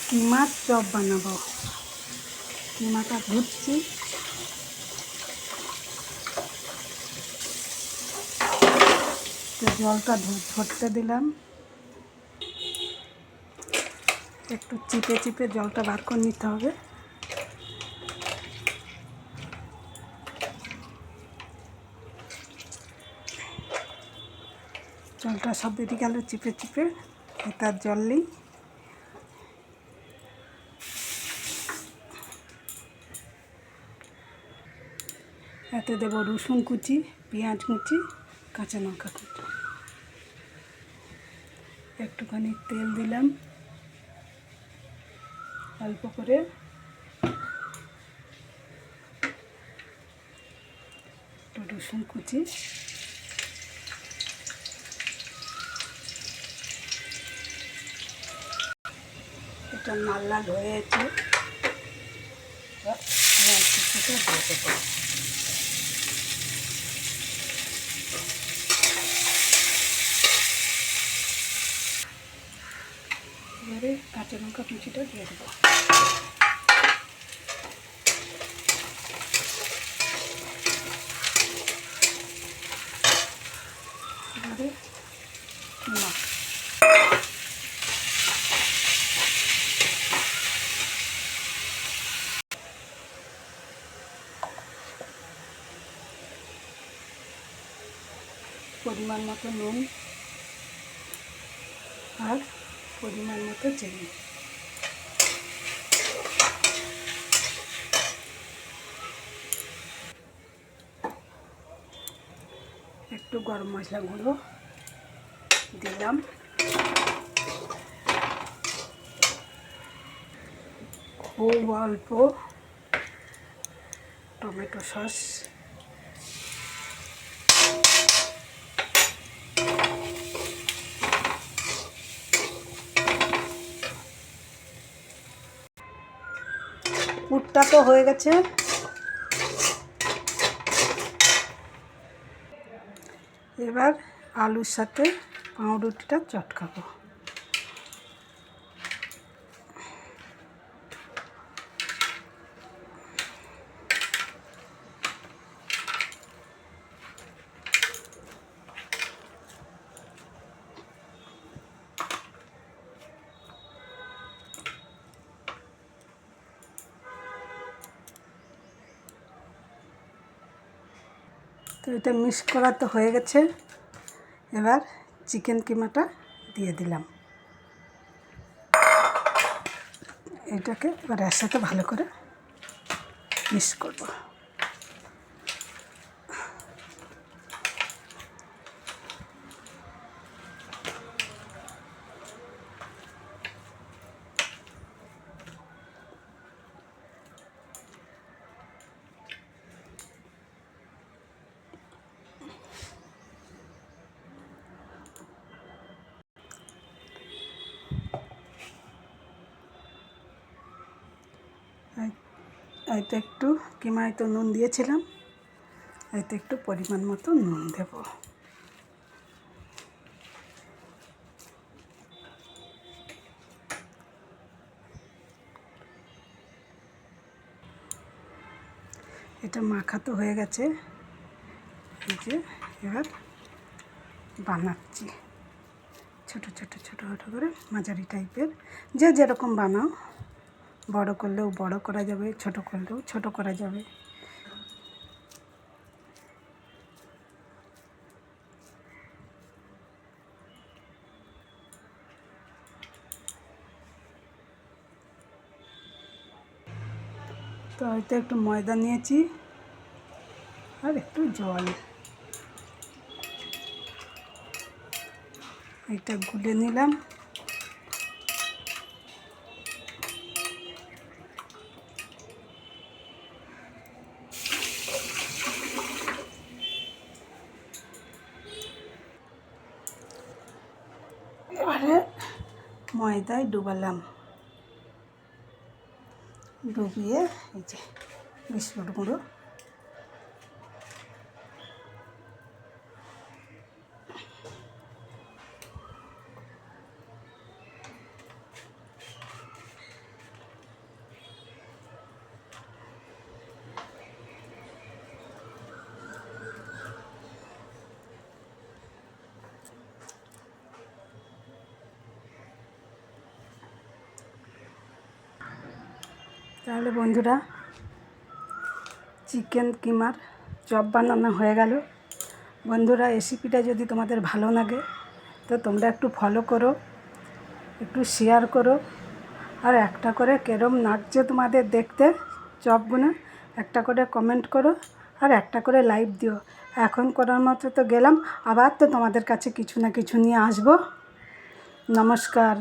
কিমার chop বানাবো। কিমাটা ধুচ্ছি, তো জলটা ঝরতে দিলাম। একটু চিপে চিপে জলটা বার করে নিতে হবে। জলটা সব বেরিয়ে গেল চিপে চিপে, তার জল নেই। এতে দেবো রসুন কুচি, পেঁয়াজ কুচি, কাঁচা লঙ্কা কুচি। একটুখানি তেল দিলাম অল্প করে, একটু রসুন কুচি, এটা লাল লাল হয়ে আছে, পেঁয়াজ কুচিটা দিয়ে দেবো। এবারে কাঁচা লঙ্কা কুচিটা দিয়ে দেবো। এবারে কিমা, পরিমাণ মতো নুন আর পরিমাণ মতো চিনি। একটু গরম মশলা গুঁড়ো দিলাম। খুব অল্প টমেটো সস, পুরটা তো হয়ে গেছে। এবার আলুর সাথে পাউরুটিটা চটকাবো। তো এটা মিক্স করা তো হয়ে গেছে। এবার চিকেন কিমাটা দিয়ে দিলাম। এটাকে এবার এর সাথে ভালো করে মিক্স করব। এতে একটু কিমায় তো নুন দিয়েছিলাম, এতে একটু পরিমাণ মতো নুন দেব। এটা মাখাতো হয়ে গেছে। এই যে এবার বানাচ্ছি ছোটো ছোটো ছোটো ছোটো করে, মাঝারি টাইপের, যে যেরকম বানাও। বড় করলেও বড় করা যাবে, ছোট করলেও ছোট করা যাবে। তো হয়তো একটু ময়দা নিয়েছি আর একটু জল, এটা গুলে নিলাম। এবারে ময়দায় ডুবালাম, ডুবিয়ে এই যে বিস্কুট গুঁড়ো তাহলে বন্ধুরা চিকেন কিমার চপ বানানো হয়ে গেল। বন্ধুরা রেসিপিটা যদি তোমাদের ভালো লাগে তো তোমরা একটু ফলো করো, একটু শেয়ার করো, আর একটা করে কেরম লাগছে তোমাদের দেখতে চপগুলো একটা করে কমেন্ট করো, আর একটা করে লাইক দিও। এখন করার মতো তো গেলাম, আবার তো তোমাদের কাছে কিছু না কিছু নিয়ে আসবো। নমস্কার।